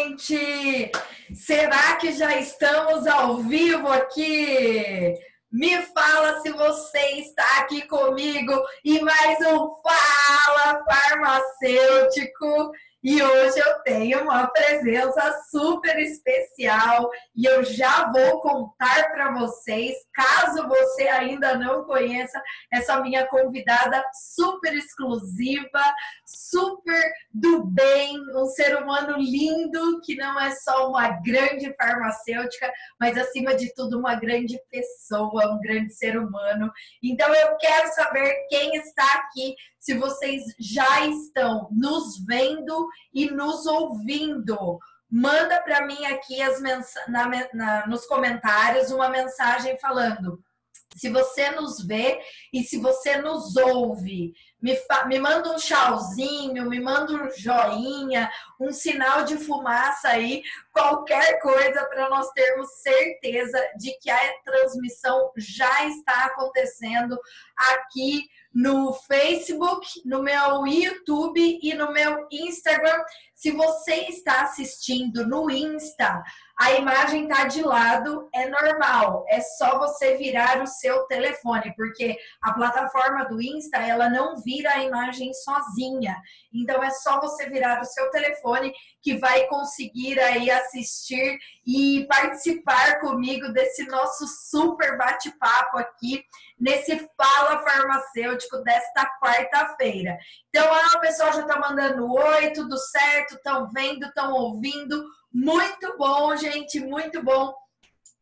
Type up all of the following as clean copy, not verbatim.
gente! Será que já estamos ao vivo aqui? Me fala se você está aqui comigo e mais um Fala Farmacêutico. E hoje eu tenho uma presença super especial e eu já vou contar para vocês, caso você ainda não conheça, essa minha convidada super exclusiva, super do bem, um ser humano lindo que não é só uma grande farmacêutica, mas acima de tudo uma grande pessoa, um grande ser humano. Então eu quero saber quem está aqui, se vocês já estão nos vendo e nos ouvindo. Manda para mim aqui nos comentários uma mensagem falando se você nos vê e se você nos ouve. Me manda um tchauzinho, me manda um joinha, um sinal de fumaça aí, qualquer coisa para nós termos certeza de que a transmissão já está acontecendo aqui no Facebook, no meu YouTube e no meu Instagram. Se você está assistindo no Insta, a imagem tá de lado, é normal, é só você virar o seu telefone, porque a plataforma do Insta, ela não vira a imagem sozinha. Então é só você virar o seu telefone que vai conseguir aí assistir e participar comigo desse nosso super bate-papo aqui, nesse Fala Farmacêutico desta quarta-feira. Então, o pessoal já está mandando oi, tudo certo, estão vendo, estão ouvindo. Muito bom, gente, muito bom.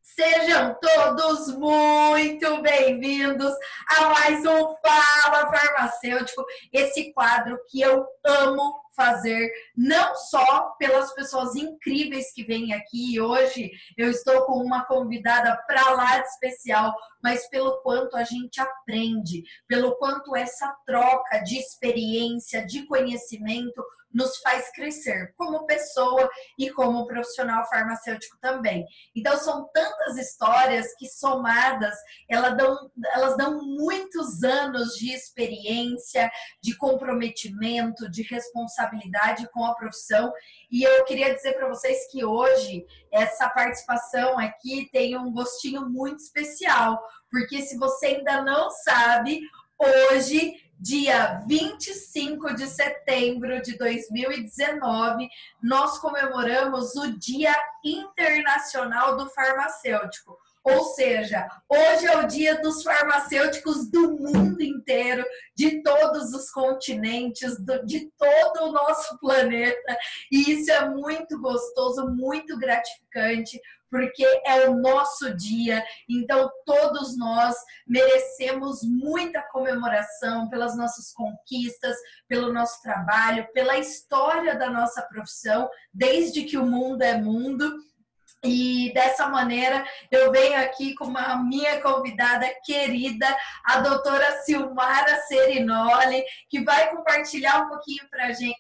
Sejam todos muito bem-vindos a mais um Fala Farmacêutico, esse quadro que eu amo fazer, não só pelas pessoas incríveis que vêm aqui. Hoje eu estou com uma convidada para lá de especial, mas pelo quanto a gente aprende, pelo quanto essa troca de experiência, de conhecimento nos faz crescer como pessoa e como profissional farmacêutico também. Então são tantas histórias que somadas elas dão muitos anos de experiência, de comprometimento, de responsabilidade com a profissão. E eu queria dizer para vocês que hoje essa participação aqui tem um gostinho muito especial, porque se você ainda não sabe, hoje, dia 25 de setembro de 2019, nós comemoramos o Dia Internacional do Farmacêutico. Ou seja, hoje é o dia dos farmacêuticos do mundo inteiro, de todos os continentes, de todo o nosso planeta. E isso é muito gostoso, muito gratificante, porque é o nosso dia. Então, todos nós merecemos muita comemoração pelas nossas conquistas, pelo nosso trabalho, pela história da nossa profissão, desde que o mundo é mundo. E dessa maneira eu venho aqui com a minha convidada querida, a doutora Silmara Serinoli, que vai compartilhar um pouquinho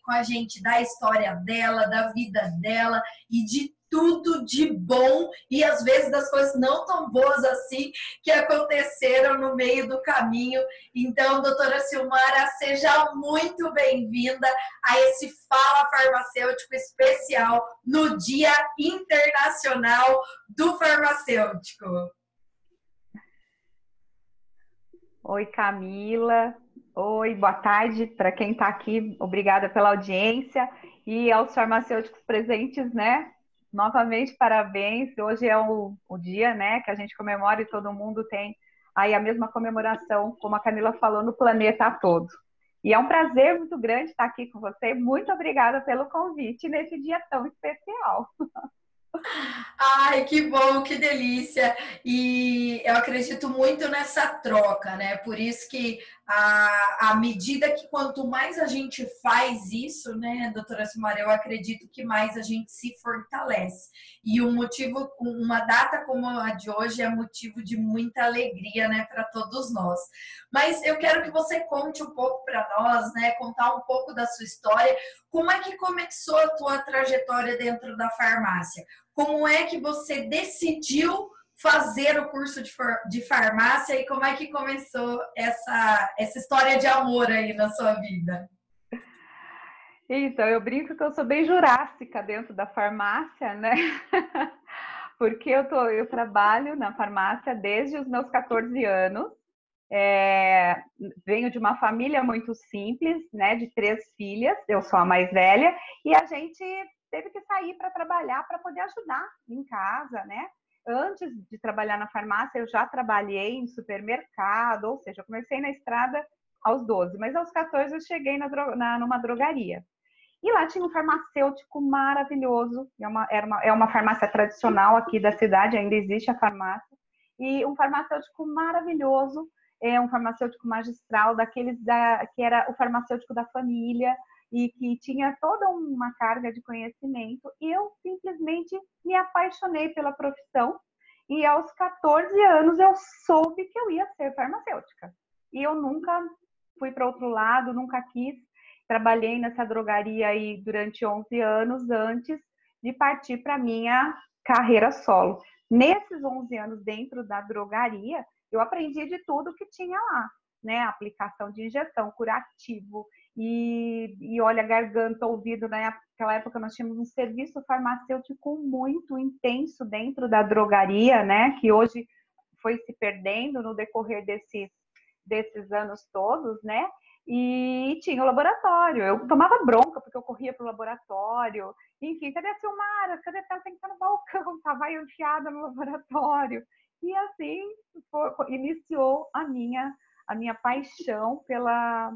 com a gente da história dela, da vida dela e de tudo de bom e às vezes das coisas não tão boas assim que aconteceram no meio do caminho. Então, doutora Silmara, seja muito bem-vinda a esse Fala Farmacêutico especial no Dia Internacional do Farmacêutico. Oi, Camila. Oi, boa tarde para quem está aqui. Obrigada pela audiência e aos farmacêuticos presentes, né? Novamente, parabéns. Hoje é o dia, né, que a gente comemora e todo mundo tem aí a mesma comemoração, como a Camila falou, no planeta todo. E é um prazer muito grande estar aqui com você. Muito obrigada pelo convite nesse dia tão especial. Ai, que bom, que delícia. E eu acredito muito nessa troca, né? Por isso que à medida que quanto mais a gente faz isso, né, doutora Silmara, eu acredito que mais a gente se fortalece. E uma data como a de hoje é motivo de muita alegria, né, para todos nós. Mas eu quero que você conte um pouco para nós, né, contar um pouco da sua história. Como é que começou a tua trajetória dentro da farmácia? Como é que você decidiu fazer o curso de farmácia e como é que começou essa história de amor aí na sua vida? Então, eu brinco que eu sou bem jurássica dentro da farmácia, né? Porque eu trabalho na farmácia desde os meus 14 anos. É, venho de uma família muito simples, né? De 3 filhas, eu sou a mais velha, e a gente teve que sair para trabalhar para poder ajudar em casa, né? Antes de trabalhar na farmácia, eu já trabalhei em supermercado, ou seja, eu comecei na estrada aos 12, mas aos 14 eu cheguei numa drogaria. E lá tinha um farmacêutico maravilhoso, é uma farmácia tradicional aqui da cidade, ainda existe a farmácia, e um farmacêutico maravilhoso, um farmacêutico magistral, que era o farmacêutico da família, e que tinha toda uma carga de conhecimento, e eu simplesmente me apaixonei pela profissão, e aos 14 anos eu soube que eu ia ser farmacêutica. E eu nunca fui para outro lado, nunca quis. Trabalhei nessa drogaria aí durante 11 anos antes de partir para minha carreira solo. Nesses 11 anos dentro da drogaria, eu aprendi de tudo que tinha lá, né? Aplicação de injeção, curativo, e olha, garganta, ouvido, né? Naquela época nós tínhamos um serviço farmacêutico muito intenso dentro da drogaria, né? Que hoje foi se perdendo no decorrer desses anos todos, né? E tinha o laboratório. Eu tomava bronca porque eu corria para o laboratório. Enfim, cadê a Silmara? Cadê ela? Tem que estar no balcão. Estava eu enfiada no laboratório. E assim iniciou a minha paixão pela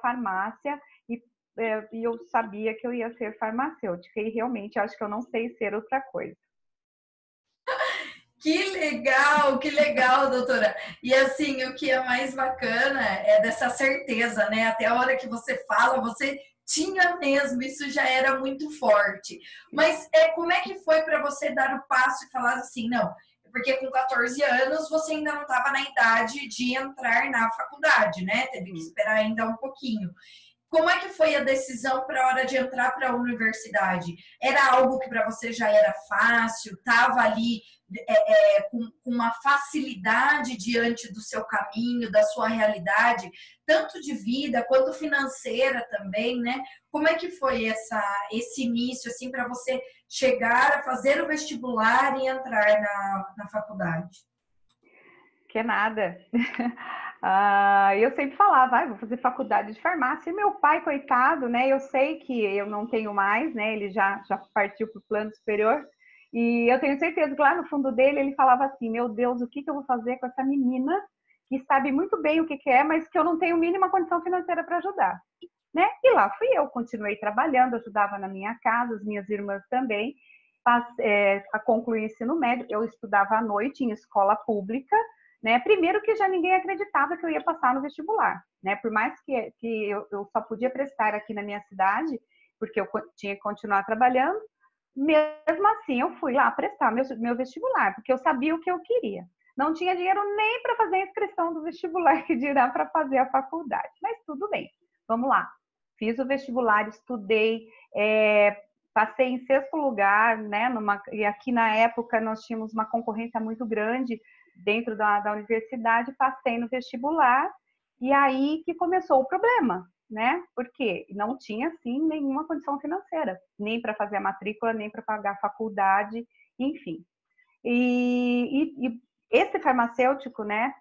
farmácia. E eu sabia que eu ia ser farmacêutica. E realmente acho que eu não sei ser outra coisa. Que legal, doutora. E assim, o que é mais bacana é dessa certeza, né? Até a hora que você fala, você tinha mesmo, isso já era muito forte. Mas como é que foi para você dar o passo e falar assim, não, porque com 14 anos você ainda não estava na idade de entrar na faculdade, né? Teve que esperar ainda um pouquinho. Como é que foi a decisão para a hora de entrar para a universidade? Era algo que para você já era fácil? Estava ali com uma facilidade diante do seu caminho, da sua realidade, tanto de vida quanto financeira também, né? Como é que foi esse início assim para você chegar a fazer o vestibular e entrar na faculdade? Que nada. Eu sempre falava, vou fazer faculdade de farmácia. E meu pai, coitado, né? Eu sei que eu não tenho mais, né? Ele já partiu para o plano superior. E eu tenho certeza que lá no fundo dele ele falava assim: meu Deus, o que eu vou fazer com essa menina que sabe muito bem o que é, mas que eu não tenho mínima condição financeira para ajudar, né? E lá fui eu, continuei trabalhando, ajudava na minha casa, as minhas irmãs também. A concluir o ensino médio, eu estudava à noite em escola pública, né? Primeiro que já ninguém acreditava que eu ia passar no vestibular, né? Por mais que eu só podia prestar aqui na minha cidade, porque eu tinha que continuar trabalhando, mesmo assim eu fui lá prestar meu vestibular, porque eu sabia o que eu queria. Não tinha dinheiro nem para fazer a inscrição do vestibular, que dirá para fazer a faculdade. Mas tudo bem, vamos lá. Fiz o vestibular, estudei, passei em 6º lugar, né? E aqui na época nós tínhamos uma concorrência muito grande dentro da universidade, passei no vestibular, e aí que começou o problema, né? Porque não tinha, assim, nenhuma condição financeira, nem para fazer a matrícula, nem para pagar a faculdade, enfim. E esse farmacêutico, né,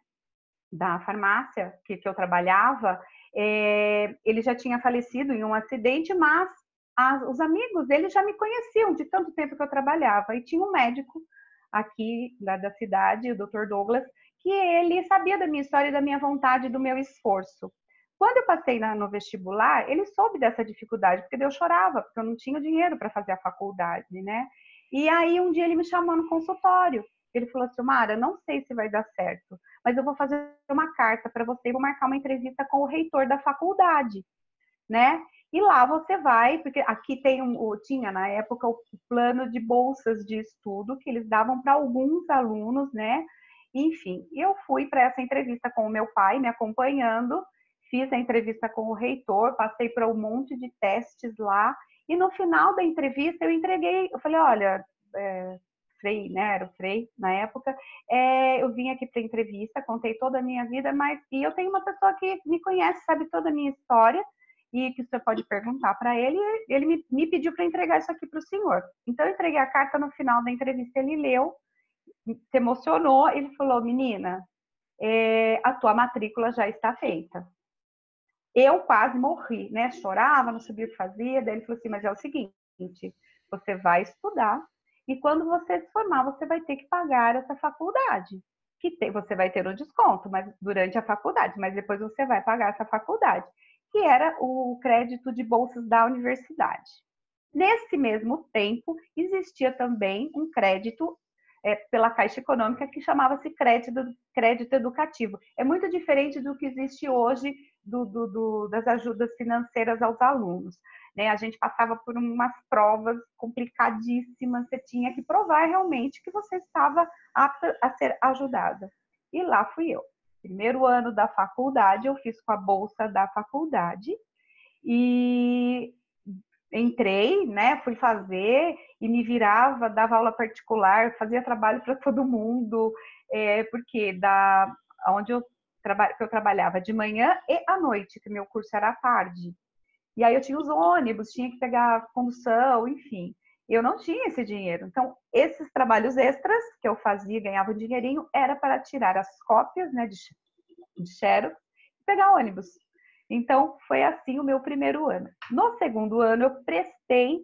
da farmácia que eu trabalhava, ele já tinha falecido em um acidente, mas os amigos dele já me conheciam de tanto tempo que eu trabalhava. E tinha um médico aqui da cidade, o Dr. Douglas, que ele sabia da minha história, da minha vontade, do meu esforço. Quando eu passei no vestibular, ele soube dessa dificuldade, porque eu chorava, porque eu não tinha dinheiro para fazer a faculdade, né? E aí um dia ele me chamou no consultório. Ele falou assim: Mara, não sei se vai dar certo, mas eu vou fazer uma carta para você e vou marcar uma entrevista com o reitor da faculdade, né? E lá você vai, porque aqui tinha na época o plano de bolsas de estudo que eles davam para alguns alunos, né? Enfim, eu fui para essa entrevista com o meu pai, me acompanhando, fiz a entrevista com o reitor, passei por um monte de testes lá, e no final da entrevista eu falei: olha, Frei, né? Era o Frei na época. Eu vim aqui para entrevista, contei toda a minha vida, e eu tenho uma pessoa que me conhece, sabe toda a minha história, e que o senhor pode perguntar para ele. Ele me pediu para entregar isso aqui para o senhor. Então, eu entreguei a carta. No final da entrevista, ele leu, se emocionou, ele falou: menina, a tua matrícula já está feita. Eu quase morri, né? Chorava, não sabia o que fazia. Daí ele falou assim: mas é o seguinte, você vai estudar e quando você se formar, você vai ter que pagar essa faculdade. Você vai ter um desconto, mas durante a faculdade, mas depois você vai pagar essa faculdade, que era o crédito de bolsas da universidade. Nesse mesmo tempo, existia também um crédito pela Caixa Econômica que chamava-se crédito educativo. É muito diferente do que existe hoje das ajudas financeiras aos alunos. Né? A gente passava por umas provas complicadíssimas, você tinha que provar realmente que você estava apta a ser ajudada. E lá fui eu. Primeiro ano da faculdade, eu fiz com a bolsa da faculdade e entrei, né, fui fazer e me virava, dava aula particular, fazia trabalho para todo mundo, porque onde eu trabalhava de manhã e à noite, que meu curso era à tarde. E aí eu tinha os ônibus, tinha que pegar condução, enfim. Eu não tinha esse dinheiro. Então, esses trabalhos extras que eu fazia, ganhava um dinheirinho, era para tirar as cópias, né, de xerox e pegar ônibus. Então, foi assim o meu primeiro ano. No segundo ano, eu prestei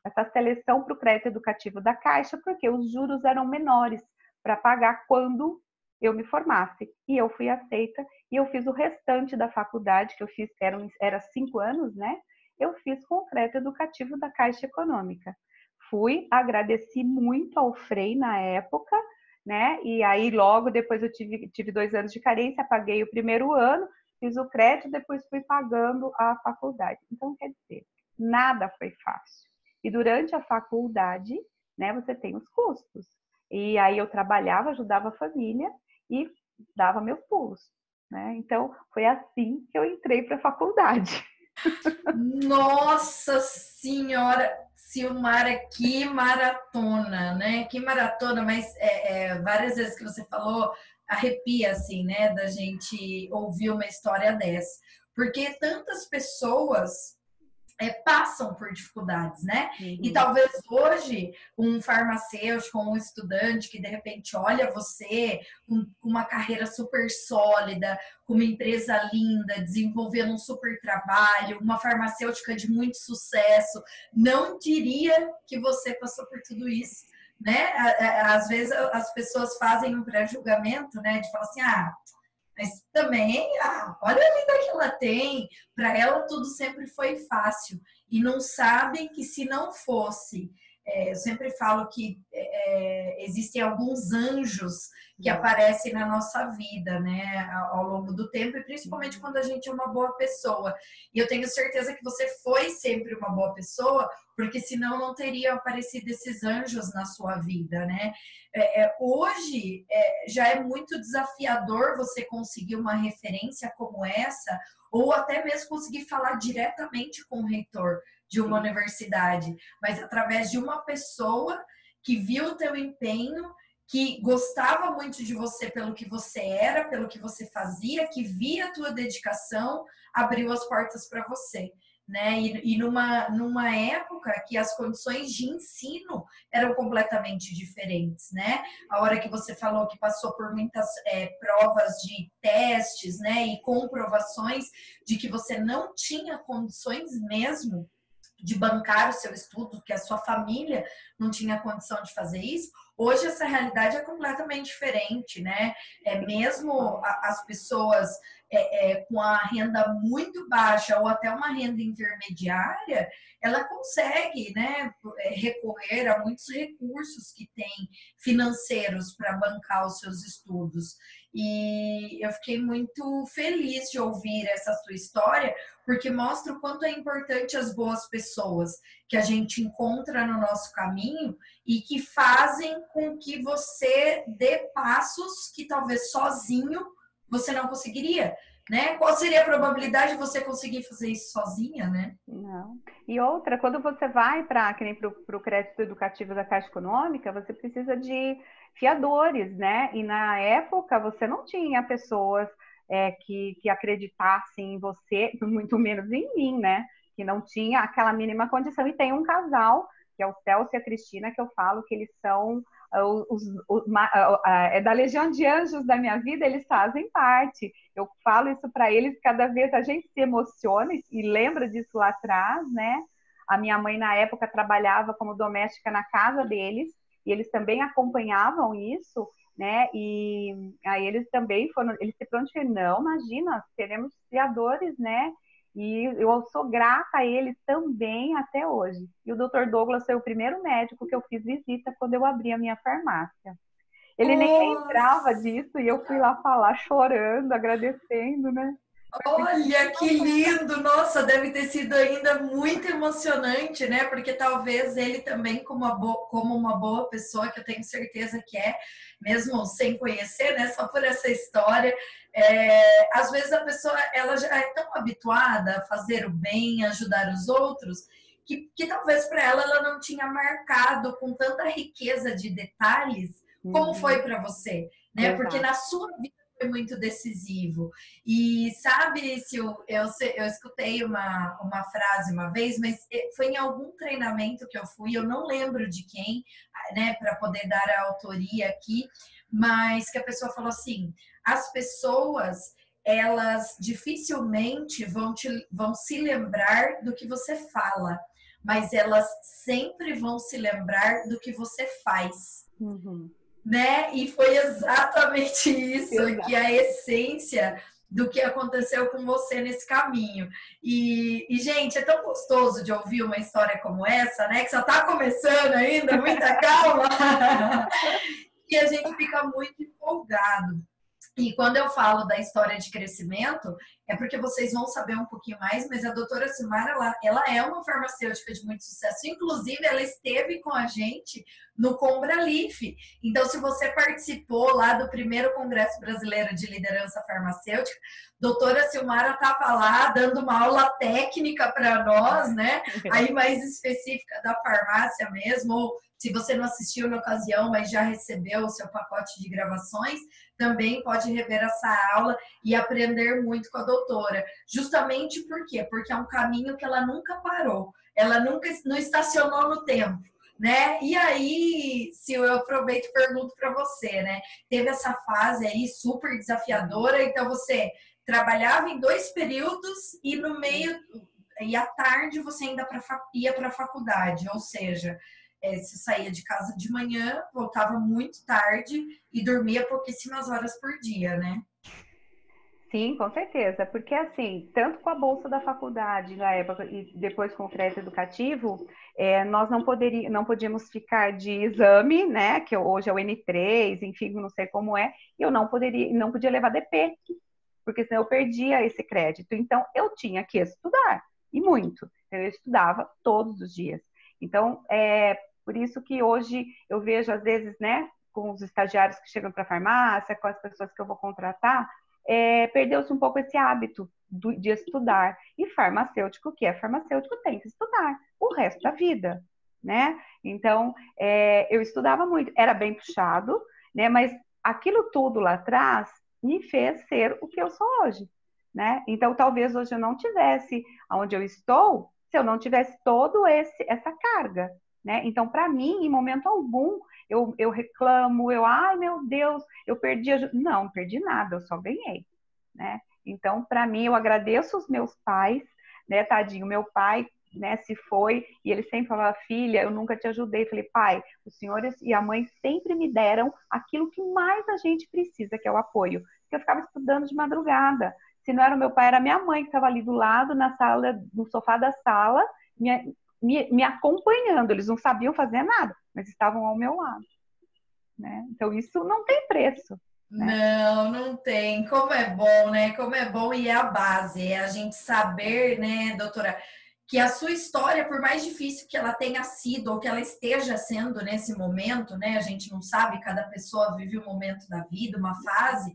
essa seleção para o crédito educativo da Caixa, porque os juros eram menores para pagar quando eu me formasse. E eu fui aceita e eu fiz o restante da faculdade, que eu fiz, era 5 anos, né? Eu fiz com o crédito educativo da Caixa Econômica. Agradeci muito ao Frei na época, né? E aí logo depois eu tive 2 anos de carência, paguei o primeiro ano, fiz o crédito, depois fui pagando a faculdade. Então, quer dizer, nada foi fácil. E durante a faculdade, né, você tem os custos. E aí eu trabalhava, ajudava a família e dava meus pulos, né? Então, foi assim que eu entrei para a faculdade. Nossa Senhora, Silmara, que maratona, né? Que maratona, mas várias vezes que você falou, arrepia, assim, né? Da gente ouvir uma história dessa. Porque tantas pessoas passam por dificuldades, né? E talvez hoje um farmacêutico, um estudante que de repente olha você com uma carreira super sólida, com uma empresa linda, desenvolvendo um super trabalho, uma farmacêutica de muito sucesso, não diria que você passou por tudo isso, né? Às vezes as pessoas fazem um pré-julgamento, né? De falar assim, mas também, olha a vida que ela tem, para ela tudo sempre foi fácil. E não sabem que se não fosse, eu sempre falo que existem alguns anjos que aparecem na nossa vida, né, ao longo do tempo, e principalmente quando a gente é uma boa pessoa. E eu tenho certeza que você foi sempre uma boa pessoa, porque senão não teriam aparecido esses anjos na sua vida, né? Hoje já é muito desafiador você conseguir uma referência como essa, ou até mesmo conseguir falar diretamente com o reitor de uma universidade, mas através de uma pessoa que viu o teu empenho, que gostava muito de você pelo que você era, pelo que você fazia, que via a tua dedicação, abriu as portas para você. Né? E numa época que as condições de ensino eram completamente diferentes, né? A hora que você falou que passou por muitas provas de testes, né? E comprovações de que você não tinha condições mesmo de bancar o seu estudo, que a sua família não tinha condição de fazer isso. Hoje essa realidade é completamente diferente, né? Mesmo as pessoas com a renda muito baixa ou até uma renda intermediária, ela consegue, né, recorrer a muitos recursos que tem financeiros para bancar os seus estudos. E eu fiquei muito feliz de ouvir essa sua história, porque mostra o quanto é importante as boas pessoas que a gente encontra no nosso caminho e que fazem com que você dê passos que talvez sozinho você não conseguiria, né? Qual seria a probabilidade de você conseguir fazer isso sozinha, né? Não. E outra, quando você vai para o crédito educativo da Caixa Econômica, você precisa de fiadores, né? E na época você não tinha pessoas que acreditassem em você, muito menos em mim, né? Que não tinha aquela mínima condição. E tem um casal, que é o Celso e a Cristina, que eu falo que eles são é da legião de anjos da minha vida, eles fazem parte. Eu falo isso para eles, cada vez a gente se emociona e lembra disso lá atrás, né? A minha mãe, na época, trabalhava como doméstica na casa deles, e eles também acompanhavam isso, né? E aí eles também foram, eles se prontificaram, não, imagina, seremos criadores, né? E eu sou grata a ele também até hoje. E o Dr. Douglas foi o primeiro médico que eu fiz visita quando eu abri a minha farmácia. Ele nem lembrava disso e eu fui lá falar chorando, agradecendo, né? Olha que lindo! Nossa, deve ter sido ainda muito emocionante, né? Porque talvez ele também, como uma boa pessoa, que eu tenho certeza que é, mesmo sem conhecer, né? Só por essa história, às vezes a pessoa ela já é tão habituada a fazer o bem, a ajudar os outros, que talvez para ela não tinha marcado com tanta riqueza de detalhes como foi para você, né? Exato. Porque na sua vida foi muito decisivo. E sabe, se eu escutei uma frase uma vez, mas foi em algum treinamento que eu fui, eu não lembro de quem, né, para poder dar a autoria aqui, mas que a pessoa falou assim: as pessoas elas dificilmente vão se lembrar do que você fala, mas elas sempre vão se lembrar do que você faz. Uhum. Né? E foi exatamente isso, Exato. que é a essência do que aconteceu com você nesse caminho. E, gente, é tão gostoso de ouvir uma história como essa, né? Que só está começando ainda, muita calma. E a gente fica muito empolgado. E quando eu falo da história de crescimento, é porque vocês vão saber um pouquinho mais, mas a doutora Silmara, ela é uma farmacêutica de muito sucesso. Inclusive, ela esteve com a gente no Combralif. Então, se você participou lá do primeiro Congresso Brasileiro de Liderança Farmacêutica, doutora Silmara estava lá dando uma aula técnica para nós, né? Aí mais específica da farmácia mesmo, ou se você não assistiu na ocasião, mas já recebeu o seu pacote de gravações, também pode rever essa aula e aprender muito com a doutora. Justamente por quê? Porque é um caminho que ela nunca parou, ela nunca não estacionou no tempo, né? E aí, se eu aproveito e pergunto para você, né? Teve essa fase aí super desafiadora, então você trabalhava em 2 períodos e no meio, e à tarde você ainda ia para a faculdade, ou seja, você saía de casa de manhã, voltava muito tarde e dormia pouquíssimas horas por dia, né? Sim, com certeza, porque assim, tanto com a bolsa da faculdade na época e depois com o crédito educativo, nós não podíamos ficar de exame, né, que hoje é o N3, enfim, não sei como é, e eu não podia levar DP, porque senão eu perdia esse crédito. Então, eu tinha que estudar, e muito. Eu estudava todos os dias. Então, por isso que hoje eu vejo, às vezes, né, com os estagiários que chegam para a farmácia, com as pessoas que eu vou contratar, perdeu-se um pouco esse hábito de estudar. E farmacêutico, que é farmacêutico, tem que estudar o resto da vida, né? Então, eu estudava muito, era bem puxado, né? Mas aquilo tudo lá atrás me fez ser o que eu sou hoje, né? Então, talvez hoje eu não tivesse onde eu estou, se eu não tivesse todo essa carga, né? Então, para mim, em momento algum, eu reclamo, ai meu Deus, eu perdi não perdi nada, eu só ganhei, né? Então, para mim, eu agradeço os meus pais, né, tadinho, meu pai, né, se foi, e ele sempre falava: filha, eu nunca te ajudei. Eu falei: pai, os senhores e a mãe sempre me deram aquilo que mais a gente precisa, que é o apoio, porque eu ficava estudando de madrugada. Se não era o meu pai, era minha mãe que estava ali do lado, na sala, no sofá da sala, me acompanhando. Eles não sabiam fazer nada, mas estavam ao meu lado, né? Então, isso não tem preço. Né? Não tem. Como é bom, né? Como é bom, e é a base, é a gente saber, né, doutora, que a sua história, por mais difícil que ela tenha sido ou que ela esteja sendo nesse momento, né? A gente não sabe, cada pessoa vive um momento da vida, uma fase,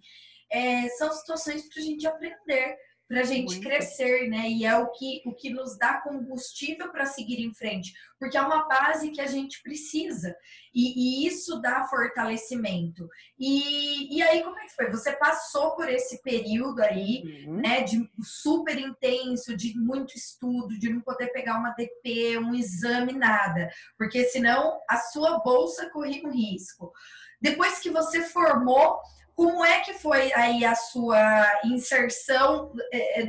são situações para a gente aprender, para a gente Muito. crescer, né? E é o que nos dá combustível para seguir em frente, porque é uma base que a gente precisa, e isso dá fortalecimento. E aí, como é que foi? Você passou por esse período aí, né, de super intenso, de muito estudo, de não poder pegar uma DP, um exame, nada, porque senão a sua bolsa corria um risco. Depois que você formou, como é que foi aí a sua inserção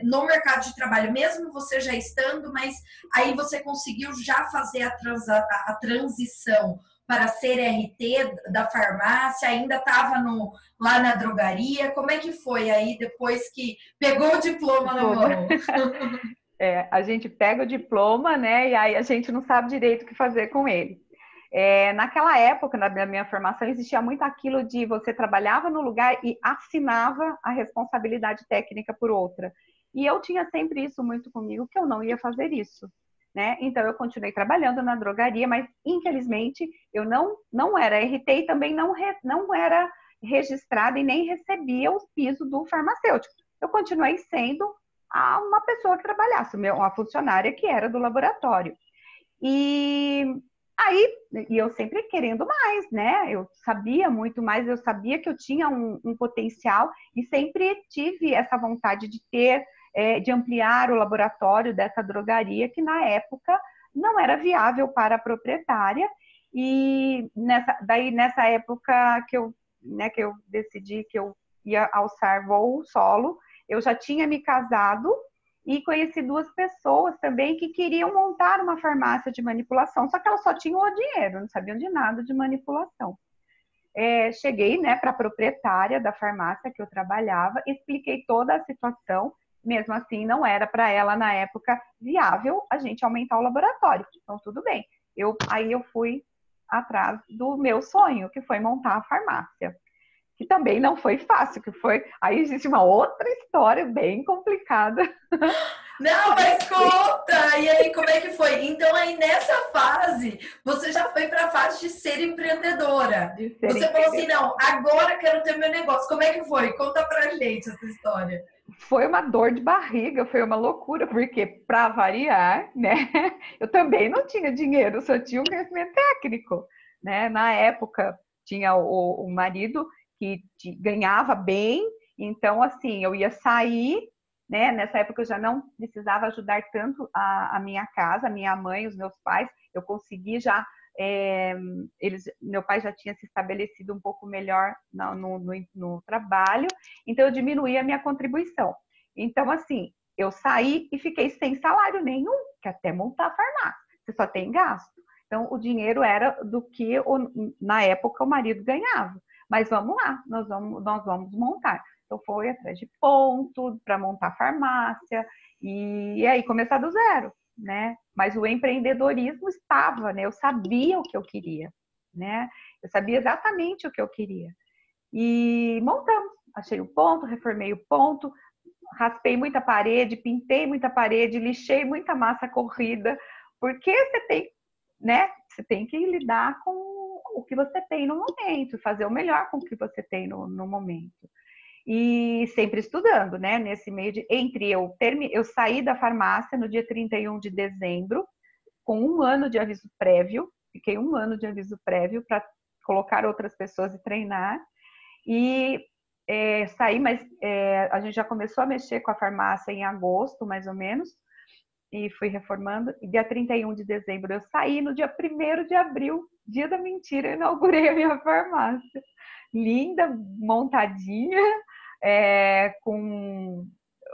no mercado de trabalho, mesmo você já estando, mas aí você conseguiu já fazer a transição para ser RT da farmácia, ainda estava lá na drogaria, como é que foi aí depois que pegou o diploma na mão? A gente pega o diploma, né, e aí a gente não sabe direito o que fazer com ele. Naquela época, na minha formação, existia muito aquilo de você trabalhava no lugar e assinava a responsabilidade técnica por outra. E eu tinha sempre isso muito comigo, que eu não ia fazer isso, né? Então, eu continuei trabalhando na drogaria, mas, infelizmente, eu não era RT e também não era registrada e nem recebia o piso do farmacêutico. Eu continuei sendo uma pessoa que trabalhasse, uma funcionária que era do laboratório. E eu sempre querendo mais, né? Eu sabia muito mais, eu sabia que eu tinha um potencial e sempre tive essa vontade de de ampliar o laboratório dessa drogaria, que na época não era viável para a proprietária. E nessa época que eu decidi que eu ia alçar voo solo, eu já tinha me casado e conheci duas pessoas também que queriam montar uma farmácia de manipulação, só que elas só tinham o dinheiro, não sabiam de nada de manipulação. Cheguei, né, para a proprietária da farmácia que eu trabalhava, expliquei toda a situação, mesmo assim não era para ela na época viável a gente aumentar o laboratório, então tudo bem. Aí eu fui atrás do meu sonho, que foi montar a farmácia. Que também não foi fácil, aí existe uma outra história bem complicada. Não, mas conta! E aí, como é que foi? Então, aí nessa fase, você já foi para a fase de ser empreendedora. Você falou assim, não, agora quero ter meu negócio. Como é que foi? Conta pra gente essa história. Foi uma dor de barriga, foi uma loucura, porque, para variar, né, eu também não tinha dinheiro, só tinha um conhecimento técnico, né? Na época, tinha o marido que ganhava bem, então, assim, eu ia sair, né? Nessa época eu já não precisava ajudar tanto a minha casa, a minha mãe, os meus pais, eu consegui já, meu pai já tinha se estabelecido um pouco melhor no trabalho, então eu diminuí a minha contribuição. Então, assim, eu saí e fiquei sem salário nenhum, que até montar a farmácia, você só tem gasto. Então, o dinheiro era do que, na época, o marido ganhava. Mas vamos lá, nós vamos montar. Então, foi atrás de ponto para montar a farmácia e aí começar do zero, né? Mas o empreendedorismo estava, né? Eu sabia o que eu queria, né? Eu sabia exatamente o que eu queria. E montamos. Achei o ponto, reformei o ponto, raspei muita parede, pintei muita parede, lixei muita massa corrida, porque você tem, né? Você tem que lidar com o que você tem no momento, fazer o melhor com o que você tem no momento. E sempre estudando, né? Nesse meio eu saí da farmácia no dia 31 de dezembro, com 1 ano de aviso prévio, fiquei 1 ano de aviso prévio para colocar outras pessoas e treinar. E saí, mas a gente já começou a mexer com a farmácia em agosto, mais ou menos, e fui reformando. E dia 31 de dezembro eu saí, no dia 1º de abril, dia da mentira, eu inaugurei a minha farmácia. Linda, montadinha, com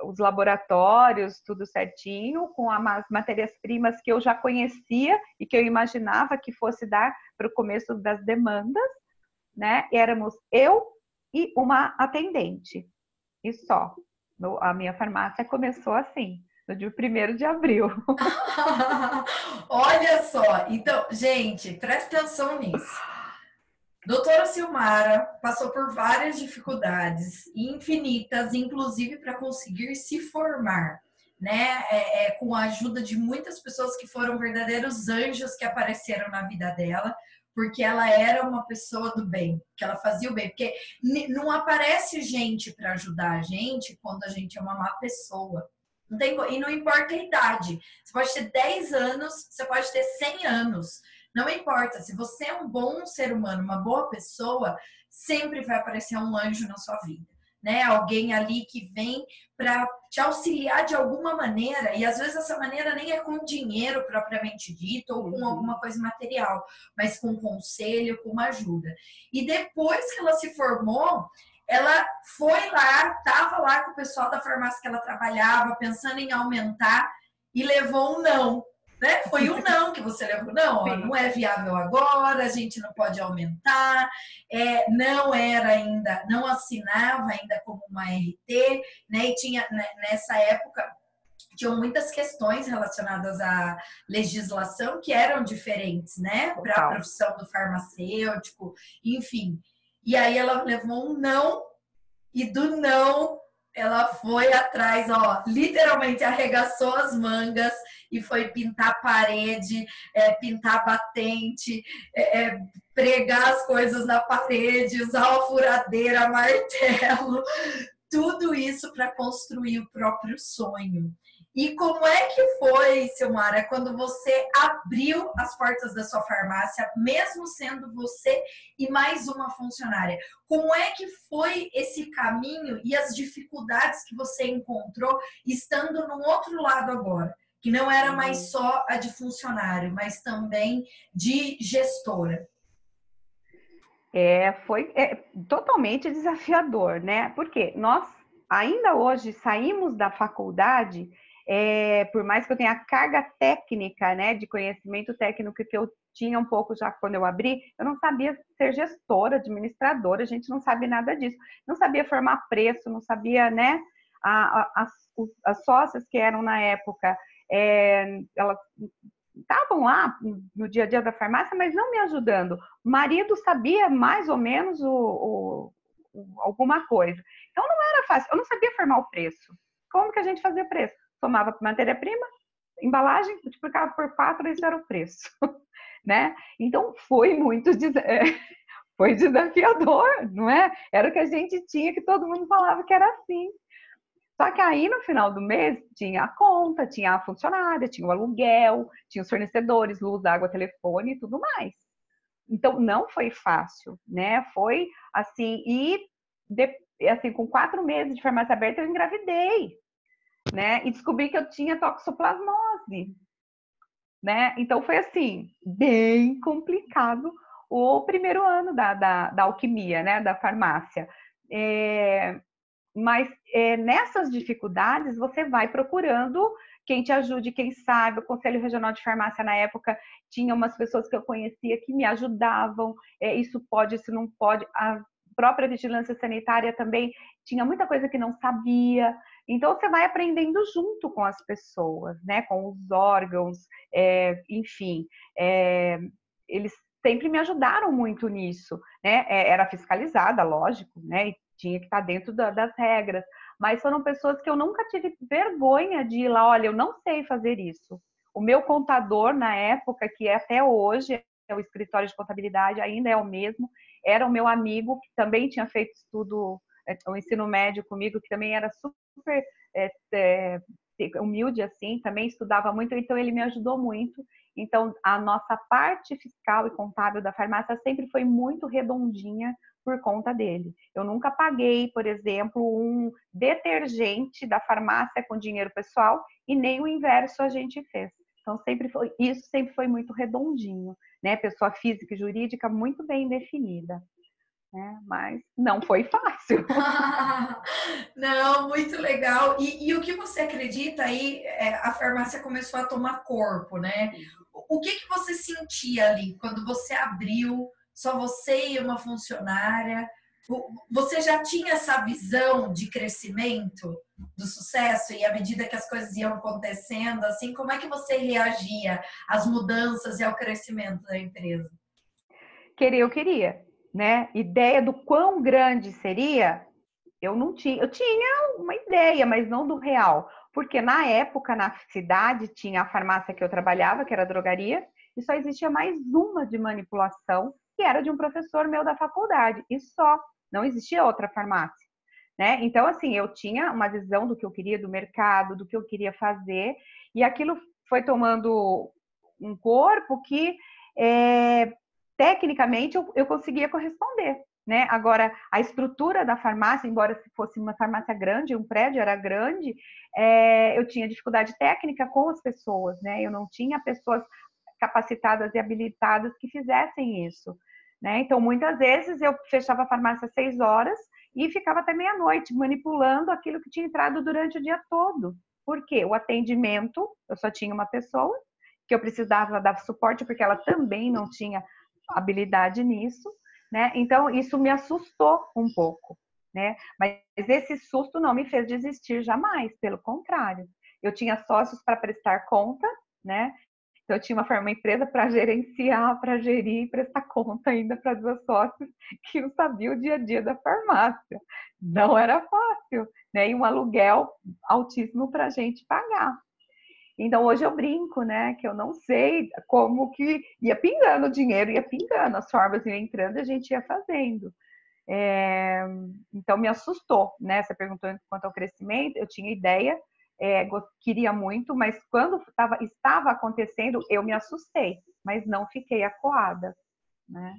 os laboratórios, tudo certinho, com as matérias-primas que eu já conhecia e que eu imaginava que fosse dar para o começo das demandas, né? E éramos eu e uma atendente, e só. A minha farmácia começou assim, no dia 1º de abril. Olha só, então, gente, presta atenção nisso. Doutora Silmara passou por várias dificuldades, infinitas, inclusive para conseguir se formar, né? Com a ajuda de muitas pessoas que foram verdadeiros anjos que apareceram na vida dela, porque ela era uma pessoa do bem, que ela fazia o bem. Porque não aparece gente para ajudar a gente quando a gente é uma má pessoa. Não tem, e não importa a idade. Você pode ter 10 anos, você pode ter 100 anos. Não importa. Se você é um bom ser humano, uma boa pessoa, sempre vai aparecer um anjo na sua vida. Né? Alguém ali que vem para te auxiliar de alguma maneira, e às vezes essa maneira nem é com dinheiro propriamente dito ou com alguma coisa material, mas com conselho, com uma ajuda. E depois que ela se formou, ela foi lá, estava lá com o pessoal da farmácia que ela trabalhava, pensando em aumentar, e levou um não. Né? Foi um não que você levou. Não, ó, não é viável agora, a gente não pode aumentar, não era ainda, não assinava ainda como uma RT, né? E tinha, nessa época, tinham muitas questões relacionadas à legislação que eram diferentes, né? Para a profissão do farmacêutico, enfim. E aí ela levou um não, e do não ela foi atrás, ó, literalmente arregaçou as mangas e foi pintar parede, pintar batente, pregar as coisas na parede, usar a furadeira, martelo, tudo isso para construir o próprio sonho. E como é que foi, Silmara, quando você abriu as portas da sua farmácia, mesmo sendo você e mais uma funcionária? Como é que foi esse caminho e as dificuldades que você encontrou estando no outro lado agora? Que não era mais só a de funcionário, mas também de gestora. Foi totalmente desafiador, né? Porque nós ainda hoje saímos da faculdade, por mais que eu tenha a carga técnica, né, de conhecimento técnico que eu tinha um pouco já quando eu abri, eu não sabia ser gestora, administradora, a gente não sabe nada disso. Não sabia formar preço, não sabia, né? As sócias que eram na época, elas estavam lá no dia a dia da farmácia, mas não me ajudando. O marido sabia mais ou menos alguma coisa. Então não era fácil. Eu não sabia formar o preço. Como que a gente fazia preço? Somava matéria-prima, embalagem, multiplicava por 4, esse era o preço. Né? Então foi muito foi desafiador, não é? Era o que a gente tinha, que todo mundo falava que era assim. Só que aí, no final do mês, tinha a conta, tinha a funcionária, tinha o aluguel, tinha os fornecedores, luz, água, telefone e tudo mais. Então, não foi fácil, né? Foi assim, assim, com 4 meses de farmácia aberta, eu engravidei, né? E descobri que eu tinha toxoplasmose, né? Então, foi assim, bem complicado o primeiro ano da alquimia, né? Da farmácia. Mas nessas dificuldades você vai procurando quem te ajude, quem sabe. O Conselho Regional de Farmácia na época tinha umas pessoas que eu conhecia que me ajudavam, isso pode, isso não pode. A própria vigilância sanitária também tinha muita coisa que não sabia. Então você vai aprendendo junto com as pessoas, né? Com os órgãos, enfim. Eles sempre me ajudaram muito nisso, né? Era fiscalizada, lógico, né? Tinha que estar dentro das regras, mas foram pessoas que eu nunca tive vergonha de ir lá, olha, eu não sei fazer isso. O meu contador, na época, que até hoje é o escritório de contabilidade, ainda é o mesmo, era o meu amigo, que também tinha feito estudo, o ensino médio comigo, que também era super humilde, assim, também estudava muito, então ele me ajudou muito. Então, a nossa parte fiscal e contábil da farmácia sempre foi muito redondinha, por conta dele. Eu nunca paguei, por exemplo, um detergente da farmácia com dinheiro pessoal e nem o inverso a gente fez. Então, isso sempre foi muito redondinho, né? Pessoa física e jurídica muito bem definida. Né? Mas não foi fácil. Não, muito legal. E o que você acredita aí, a farmácia começou a tomar corpo, né? O que você sentia ali quando você abriu, só você e uma funcionária? Você já tinha essa visão de crescimento, do sucesso, e à medida que as coisas iam acontecendo, assim, como é que você reagia às mudanças e ao crescimento da empresa? Eu queria, né? Ideia do quão grande seria, eu não tinha. Eu tinha uma ideia, mas não do real. Porque na época, na cidade, tinha a farmácia que eu trabalhava, que era a drogaria, e só existia mais uma de manipulação, que era de um professor meu da faculdade, e só, não existia outra farmácia, né? Então, assim, eu tinha uma visão do que eu queria do mercado, do que eu queria fazer, e aquilo foi tomando um corpo que, tecnicamente, eu conseguia corresponder, né? Agora, a estrutura da farmácia, embora se fosse uma farmácia grande, um prédio era grande, eu tinha dificuldade técnica com as pessoas, né? Eu não tinha pessoas capacitadas e habilitadas que fizessem isso, né? Então, muitas vezes eu fechava a farmácia às 6 horas e ficava até meia-noite manipulando aquilo que tinha entrado durante o dia todo. Por quê? O atendimento, eu só tinha uma pessoa que eu precisava dar suporte porque ela também não tinha habilidade nisso, né? Então, isso me assustou um pouco, né? Mas esse susto não me fez desistir jamais, pelo contrário. Eu tinha sócios para prestar conta, né? Então, eu tinha uma empresa para gerenciar, para gerir e prestar conta ainda para os meus sócios que não sabiam o dia a dia da farmácia. Não era fácil, né? E um aluguel altíssimo para a gente pagar. Então, hoje eu brinco, né? Que eu não sei como que ia pingando o dinheiro, ia pingando, as formas iam entrando e a gente ia fazendo. Então, me assustou, né? Você perguntou quanto ao crescimento, eu tinha ideia, queria muito, mas quando estava acontecendo, eu me assustei, mas não fiquei acuada, né?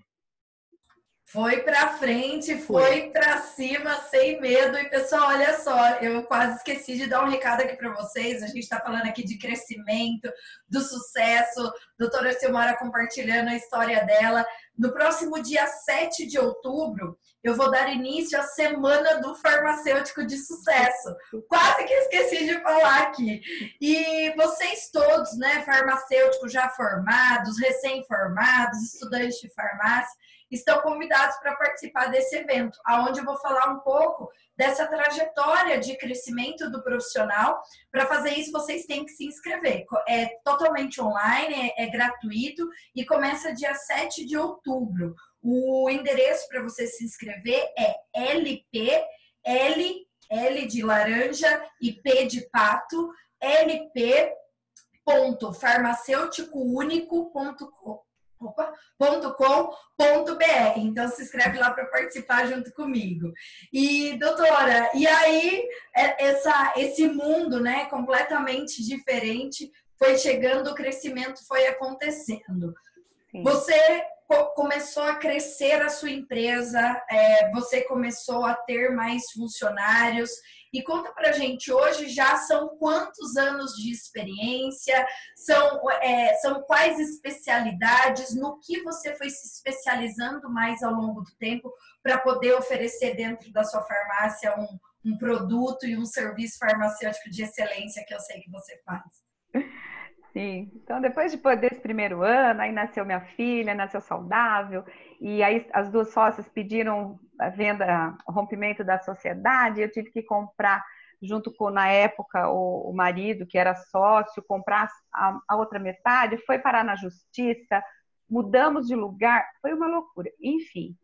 Foi para frente, foi para cima, sem medo. E pessoal, olha só, eu quase esqueci de dar um recado aqui para vocês. A gente está falando aqui de crescimento, do sucesso, doutora Silmara compartilhando a história dela. No próximo dia 7 de outubro, eu vou dar início à Semana do Farmacêutico de Sucesso. Quase que esqueci de falar aqui. E vocês todos, né, farmacêuticos já formados, recém-formados, estudantes de farmácia, estão convidados para participar desse evento, onde eu vou falar um pouco dessa trajetória de crescimento do profissional. Para fazer isso, vocês têm que se inscrever. É totalmente online, é gratuito e começa dia 7 de outubro. O endereço para você se inscrever é L de laranja e P de pato, lp.farmacêuticounico.com.br. Então se inscreve lá para participar junto comigo. E doutora, e aí esse mundo, né, completamente diferente, foi chegando, o crescimento foi acontecendo. Sim. Você começou a crescer a sua empresa, você começou a ter mais funcionários. E conta pra gente, hoje já são quantos anos de experiência? São quais especialidades? No que você foi se especializando mais ao longo do tempo para poder oferecer dentro da sua farmácia um produto e um serviço farmacêutico de excelência que eu sei que você faz? Sim, então depois desse primeiro ano, aí nasceu minha filha, nasceu saudável, e aí as duas sócias pediram a venda, o rompimento da sociedade, eu tive que comprar, junto com, na época, o marido, que era sócio, comprar a outra metade, foi parar na justiça, mudamos de lugar, foi uma loucura, enfim,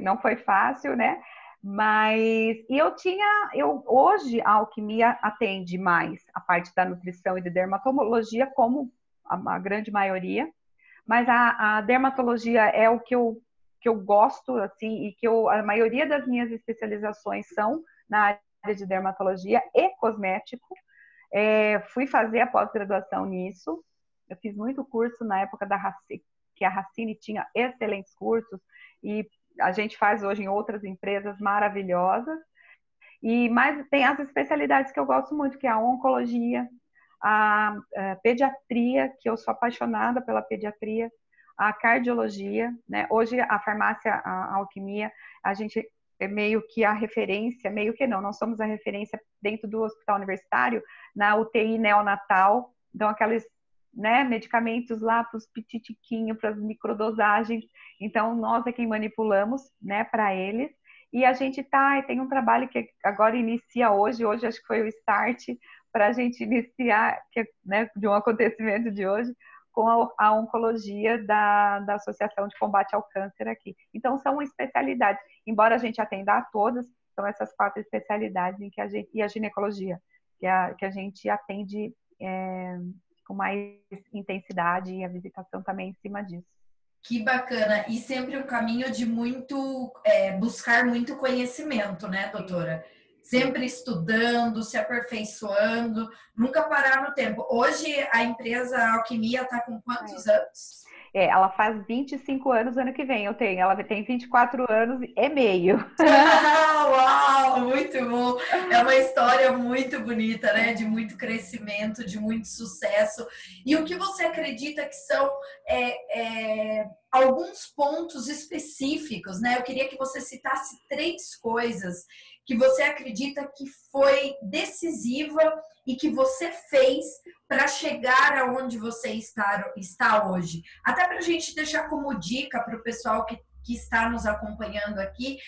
não foi fácil, né? Mas, hoje a Alquimia atende mais a parte da nutrição e de dermatologia, como a grande maioria, mas a dermatologia é o que eu gosto, assim, e a maioria das minhas especializações são na área de dermatologia e cosmético. Fui fazer a pós-graduação nisso, eu fiz muito curso na época da Racine, que a Racine tinha excelentes cursos, e a gente faz hoje em outras empresas maravilhosas, mas tem as especialidades que eu gosto muito, que é a oncologia, a pediatria, que eu sou apaixonada pela pediatria, a cardiologia, né? Hoje a farmácia, a Alquimia, a gente é meio que a referência, meio que não somos a referência dentro do hospital universitário, na UTI neonatal, então aqueles, né, medicamentos lá para os pititiquinhos, para as microdosagens. Então, nós é quem manipulamos, né, para eles. E a gente tem um trabalho que agora inicia hoje acho que foi o start para a gente iniciar, né, de um acontecimento de hoje, com a oncologia da Associação de Combate ao Câncer aqui. Então, são especialidades. Embora a gente atenda a todas, são essas 4 especialidades em que e a ginecologia, que a gente atende com mais intensidade e a visitação também em cima disso. Que bacana. E sempre um caminho de muito, buscar muito conhecimento, né, doutora? Sempre estudando, se aperfeiçoando, nunca parar no tempo. Hoje a empresa Alquimia está com quantos anos? Ela faz 25 anos ano que vem, ela tem 24 anos e meio. Uau, muito bom! É uma história muito bonita, né? De muito crescimento, de muito sucesso. E o que você acredita que são alguns pontos específicos, né? Eu queria que você citasse 3 coisas que você acredita que foi decisiva e que você fez para chegar aonde você está hoje. Até para a gente deixar como dica para o pessoal que está nos acompanhando aqui.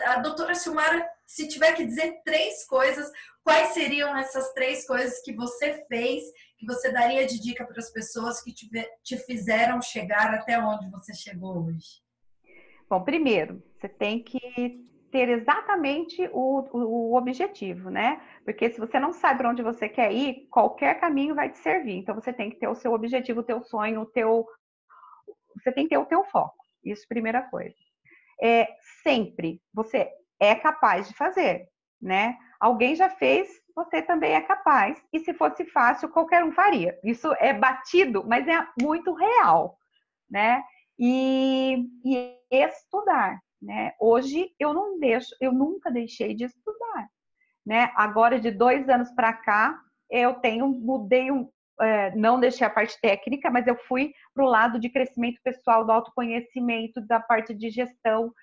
A doutora Silmara, se tiver que dizer 3 coisas, quais seriam essas 3 coisas que você fez, que você daria de dica para as pessoas que te fizeram chegar até onde você chegou hoje? Bom, primeiro, você tem que ter exatamente o objetivo, né? Porque se você não sabe para onde você quer ir, qualquer caminho vai te servir. Então, você tem que ter o seu objetivo, o teu sonho, você tem que ter o teu foco. Isso, primeira coisa. Sempre você é capaz de fazer, né? Alguém já fez, você também é capaz. E se fosse fácil, qualquer um faria. Isso é batido, mas é muito real, né? E estudar, né? Hoje eu nunca deixei de estudar, né? Agora de 2 anos para cá eu não deixei a parte técnica, mas eu fui para o lado de crescimento pessoal, do autoconhecimento, da parte de gestão.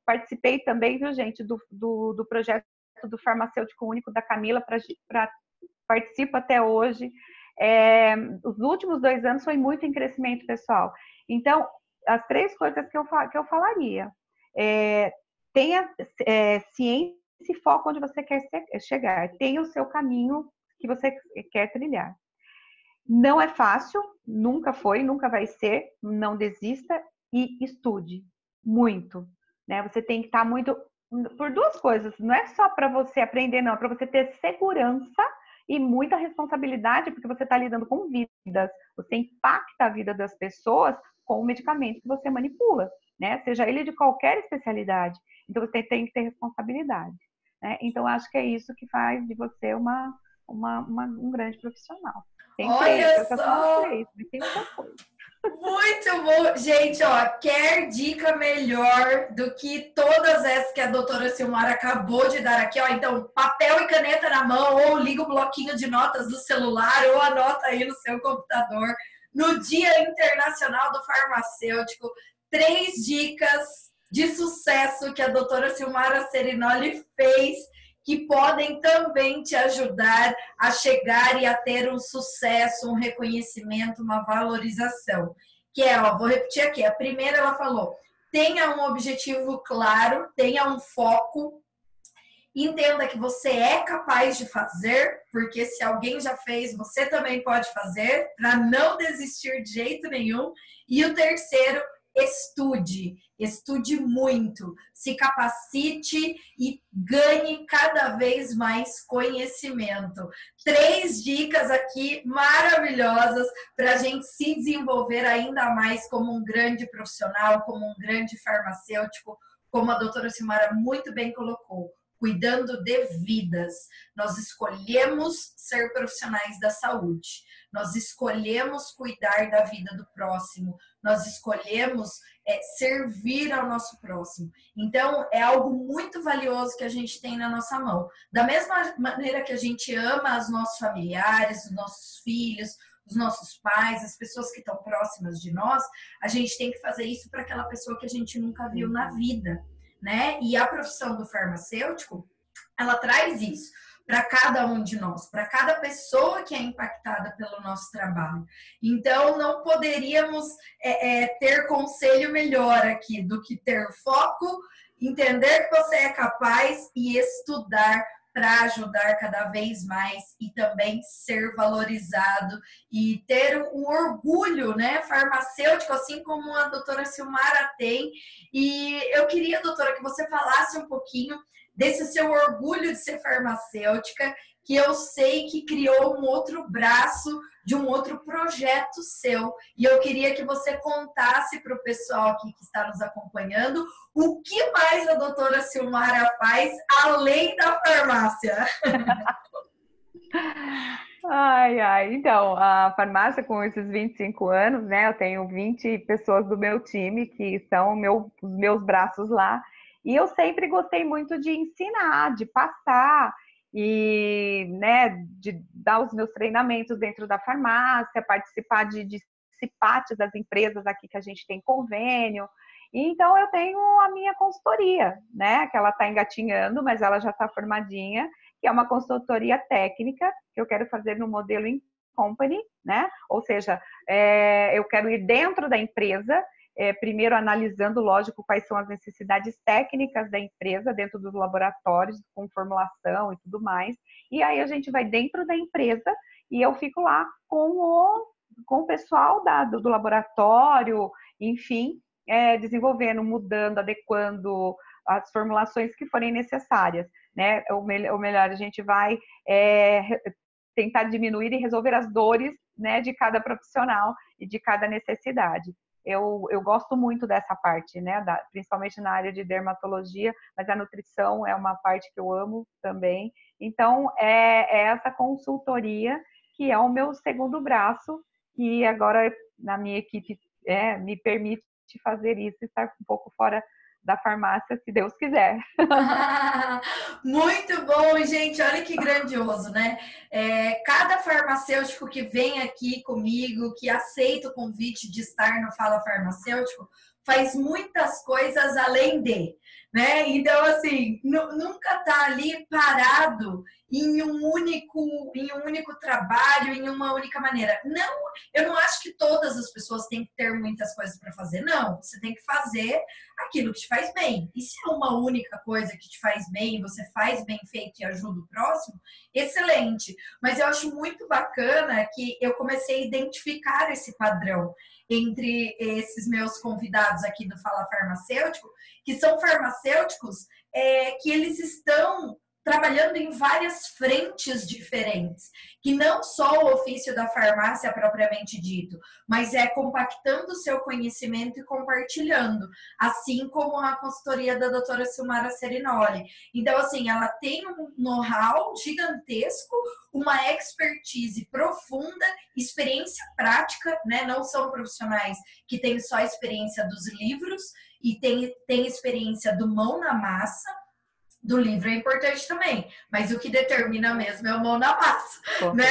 Participei também, viu, gente, do projeto do Farmacêutico Único da Camila, participo até hoje. Os últimos 2 anos foi muito em crescimento pessoal. Então, as 3 coisas que eu falaria. Tenha ciência e foco onde você quer chegar. Tenha o seu caminho que você quer trilhar. Não é fácil, nunca foi, nunca vai ser. Não desista e estude muito, né? Você tem que estar muito por 2 coisas. Não é só para você aprender, não. É para você ter segurança e muita responsabilidade, porque você está lidando com vidas. Você impacta a vida das pessoas com o medicamento que você manipula, né? Seja ele de qualquer especialidade. Então, você tem que ter responsabilidade, né? Então, acho que é isso que faz de você um grande profissional. Tem Olha 3, só! 3, mas tem muita coisa. Muito bom! Gente, ó, quer dica melhor do que todas essas que a doutora Silmara acabou de dar aqui, ó? Então, papel e caneta na mão, ou liga o bloquinho de notas do celular, ou anota aí no seu computador. No Dia Internacional do Farmacêutico, 3 dicas de sucesso que a doutora Silmara Serinoli fez, que podem também te ajudar a chegar e a ter um sucesso, um reconhecimento, uma valorização. Que vou repetir aqui, a primeira ela falou, tenha um objetivo claro, tenha um foco, entenda que você é capaz de fazer, porque se alguém já fez, você também pode fazer, para não desistir de jeito nenhum. E o terceiro, estude muito, se capacite e ganhe cada vez mais conhecimento. 3 dicas aqui maravilhosas para a gente se desenvolver ainda mais como um grande profissional, como um grande farmacêutico, como a doutora Silmara muito bem colocou. Cuidando de vidas. Nós escolhemos ser profissionais da saúde. Nós escolhemos cuidar da vida do próximo. Nós escolhemos servir ao nosso próximo. Então, é algo muito valioso que a gente tem na nossa mão. Da mesma maneira que a gente ama os nossos familiares, os nossos filhos, os nossos pais, as pessoas que estão próximas de nós, a gente tem que fazer isso para aquela pessoa que a gente nunca viu na vida, né? E a profissão do farmacêutico, ela traz isso para cada um de nós, para cada pessoa que é impactada pelo nosso trabalho. Então, não poderíamos ter conselho melhor aqui do que ter foco, entender que você é capaz e estudar para ajudar cada vez mais e também ser valorizado e ter um orgulho, né, farmacêutico, assim como a doutora Silmara tem. E eu queria, doutora, que você falasse um pouquinho desse seu orgulho de ser farmacêutica, que eu sei que criou um outro braço de um outro projeto seu. E eu queria que você contasse para o pessoal aqui que está nos acompanhando o que mais a doutora Silmara faz além da farmácia. Ai, ai. Então, a farmácia com esses 25 anos, né? Eu tenho 20 pessoas do meu time que são os meus braços lá. E eu sempre gostei muito de ensinar, de passar e, né, de dar os meus treinamentos dentro da farmácia, participar de CIPAT das empresas aqui que a gente tem convênio. E, então, eu tenho a minha consultoria, né? Que ela está engatinhando, mas ela já está formadinha, que é uma consultoria técnica que eu quero fazer no modelo in company, né? Ou seja, eu quero ir dentro da empresa, primeiro analisando, lógico, quais são as necessidades técnicas da empresa dentro dos laboratórios, com formulação e tudo mais. E aí a gente vai dentro da empresa e eu fico lá com o pessoal do laboratório, enfim, desenvolvendo, mudando, adequando as formulações que forem necessárias, né? Ou melhor, a gente vai tentar diminuir e resolver as dores, né, de cada profissional e de cada necessidade. Eu gosto muito dessa parte, né, principalmente na área de dermatologia, mas a nutrição é uma parte que eu amo também. Então, é essa consultoria que é o meu segundo braço, que agora na minha equipe me permite fazer isso e estar um pouco fora da farmácia, se Deus quiser. Muito bom, gente. Olha que grandioso, né? Cada farmacêutico que vem aqui comigo, que aceita o convite de estar no Fala Farmacêutico, faz muitas coisas além de, né? Então, assim, nunca tá ali parado em um único trabalho, em uma única maneira. Não, eu não acho que todas as pessoas têm que ter muitas coisas para fazer. Não, você tem que fazer aquilo que te faz bem. E se é uma única coisa que te faz bem, você faz bem feito e ajuda o próximo, excelente. Mas eu acho muito bacana que eu comecei a identificar esse padrão entre esses meus convidados aqui do Fala Farmacêutico, que são farmacêuticos que eles estão trabalhando em várias frentes diferentes, que não só o ofício da farmácia propriamente dito, mas compactando o seu conhecimento e compartilhando, assim como a consultoria da doutora Silmara Serinoli. Então, assim, ela tem um know-how gigantesco, uma expertise profunda, experiência prática, né? Não são profissionais que têm só experiência dos livros e tem experiência do mão na massa. Do livro é importante também, mas o que determina mesmo é o mão na massa, né?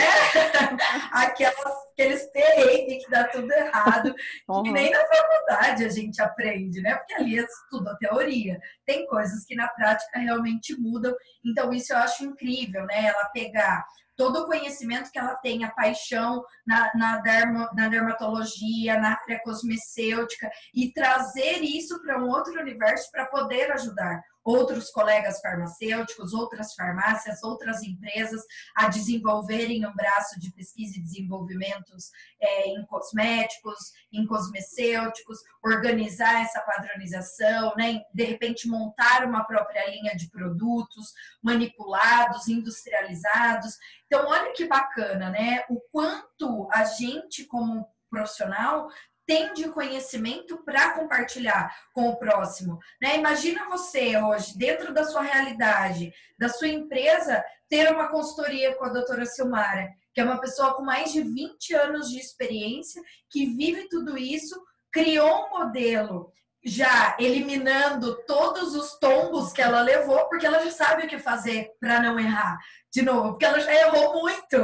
Aqueles perrengues que dá tudo errado, que nem na faculdade a gente aprende, né? Porque ali é tudo a teoria. Tem coisas que na prática realmente mudam, então isso eu acho incrível, né? Ela pegar todo o conhecimento que ela tem, a paixão na dermatologia, na área cosmecêutica, e trazer isso para um outro universo para poder ajudar outros colegas farmacêuticos, outras farmácias, outras empresas a desenvolverem um braço de pesquisa e desenvolvimentos em cosméticos, em cosmecêuticos, organizar essa padronização, né? De repente montar uma própria linha de produtos manipulados, industrializados. Então, olha que bacana, né? O quanto a gente, como profissional, tem de conhecimento para compartilhar com o próximo, né? Imagina você hoje, dentro da sua realidade, da sua empresa, ter uma consultoria com a doutora Silmara, que é uma pessoa com mais de 20 anos de experiência, que vive tudo isso, criou um modelo já eliminando todos os tombos que ela levou, porque ela já sabe o que fazer para não errar de novo, porque ela já errou muito.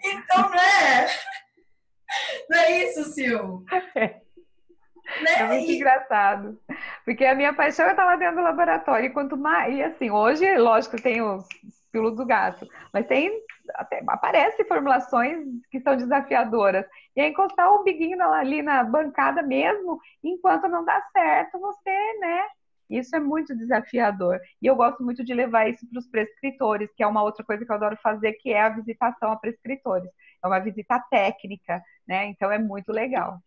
Então, né? Não é isso, Sil? Né? É muito engraçado. Porque a minha paixão é estar lá dentro do laboratório. E quanto mais. E assim, hoje, lógico, tem os pulos do gato, mas até aparecem formulações que são desafiadoras. E aí, encostar o biguinho ali na bancada mesmo, enquanto não dá certo, você, né? Isso é muito desafiador. E eu gosto muito de levar isso para os prescritores, que é uma outra coisa que eu adoro fazer, que é a visitação a prescritores. É uma visita técnica, né? Então é muito legal.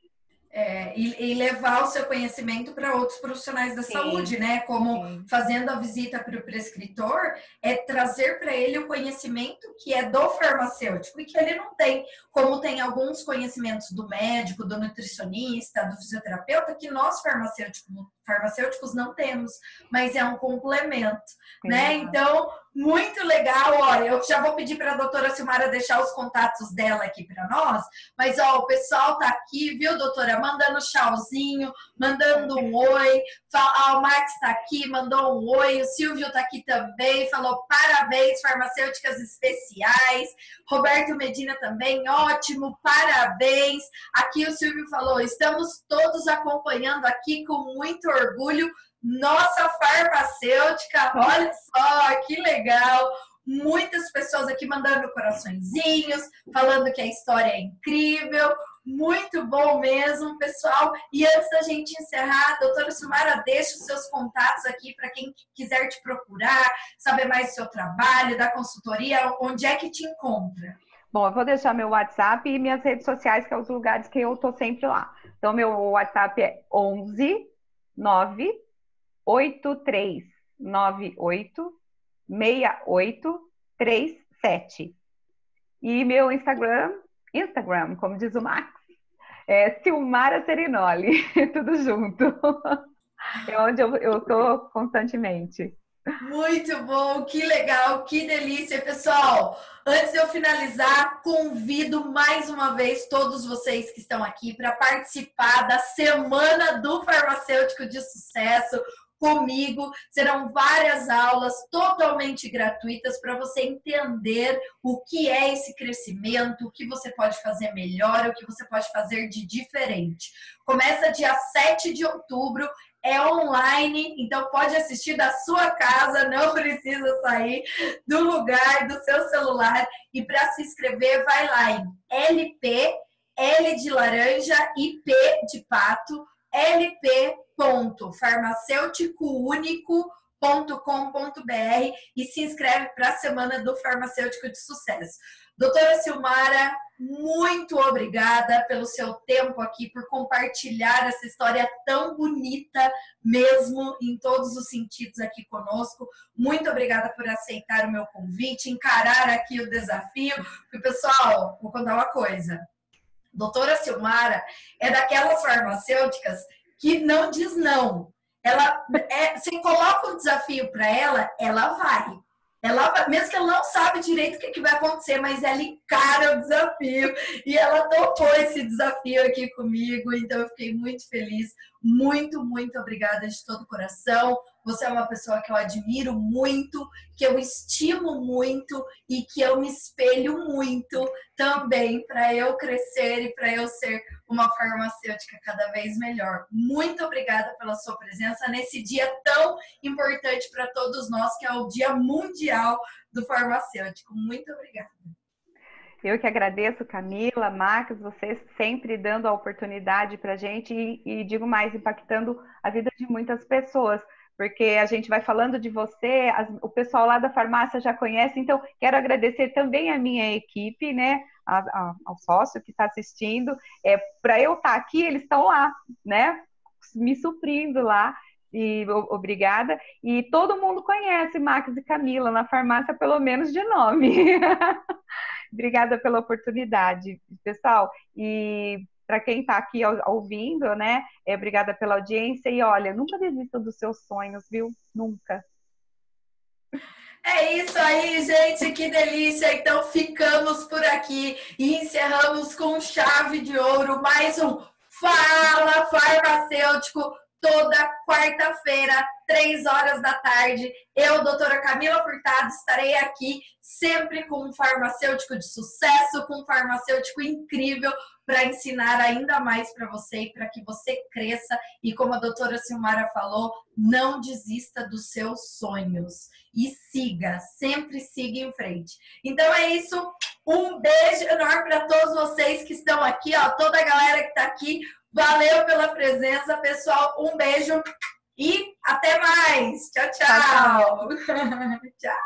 E levar o seu conhecimento para outros profissionais da saúde, né? Como fazendo a visita para o prescritor, é trazer para ele o conhecimento que é do farmacêutico e que ele não tem, como tem alguns conhecimentos do médico, do nutricionista, do fisioterapeuta, que nós farmacêuticos não temos, mas é um complemento, né? Então, muito legal. Olha, eu já vou pedir para a doutora Silmara deixar os contatos dela aqui para nós, mas ó, o pessoal tá aqui, viu, doutora? Mandando tchauzinho, mandando um oi. O Max tá aqui, mandou um oi. O Silvio tá aqui também, falou parabéns, farmacêuticas especiais. Roberto Medina também, ótimo, parabéns. Aqui o Silvio falou, estamos todos acompanhando aqui com muito orgulho nossa farmacêutica. Olha só, que legal. Muitas pessoas aqui mandando coraçõezinhos, falando que a história é incrível. Muito bom mesmo, pessoal. E antes da gente encerrar, doutora Silmara, deixa os seus contatos aqui para quem quiser te procurar, saber mais do seu trabalho, da consultoria, onde é que te encontra? Bom, eu vou deixar meu WhatsApp e minhas redes sociais, que são os lugares que eu estou sempre lá. Então, meu WhatsApp é 11 9 8398 6837. E meu Instagram, como diz o Max, é Silmara Serinoli, tudo junto. É onde eu tô constantemente. Muito bom, que legal, que delícia, pessoal. Antes de eu finalizar, convido mais uma vez todos vocês que estão aqui para participar da Semana do Farmacêutico de Sucesso comigo. Serão várias aulas totalmente gratuitas para você entender o que é esse crescimento, o que você pode fazer melhor, o que você pode fazer de diferente. Começa dia 7 de outubro, é online, então pode assistir da sua casa, não precisa sair do lugar, do seu celular. E para se inscrever, vai lá em LP, L de laranja e P de pato, lp.farmacêuticounico.com.br e se inscreve para a Semana do Farmacêutico de Sucesso. Doutora Silmara, muito obrigada pelo seu tempo aqui, por compartilhar essa história tão bonita mesmo, em todos os sentidos aqui conosco. Muito obrigada por aceitar o meu convite, encarar aqui o desafio. Porque, pessoal, vou contar uma coisa. Doutora Silmara é daquelas farmacêuticas que não diz não. Você coloca um desafio para ela, ela vai. Mesmo que ela não sabe direito o que vai acontecer, mas ela encara o desafio. E ela topou esse desafio aqui comigo, então eu fiquei muito feliz. Muito, muito obrigada de todo o coração. Você é uma pessoa que eu admiro muito, que eu estimo muito e que eu me espelho muito também para eu crescer e para eu ser uma farmacêutica cada vez melhor. Muito obrigada pela sua presença nesse dia tão importante para todos nós, que é o Dia Mundial do Farmacêutico. Muito obrigada. Eu que agradeço, Camila, Max, vocês sempre dando a oportunidade para a gente e digo mais, impactando a vida de muitas pessoas, porque a gente vai falando de você, o pessoal lá da farmácia já conhece, então quero agradecer também a minha equipe, né, ao sócio que está assistindo, para eu estar aqui, eles estão lá, né, me suprindo lá. E obrigada. E todo mundo conhece Max e Camila na farmácia, pelo menos de nome. Obrigada pela oportunidade, pessoal. E para quem está aqui ouvindo, né? Obrigada pela audiência. E olha, nunca desista dos seus sonhos, viu? Nunca. É isso aí, gente, que delícia! Então ficamos por aqui e encerramos com chave de ouro mais um Fala Farmacêutico, toda quarta-feira, 3 horas da tarde. Eu, doutora Camila Furtado, estarei aqui sempre com um farmacêutico de sucesso, com um farmacêutico incrível para ensinar ainda mais para você e para que você cresça. E como a doutora Silmara falou, não desista dos seus sonhos e siga, sempre siga em frente. Então é isso, um beijo enorme para todos vocês que estão aqui, ó, toda a galera que está aqui. Valeu pela presença, pessoal. Um beijo e até mais. Tchau, tchau. Tchau.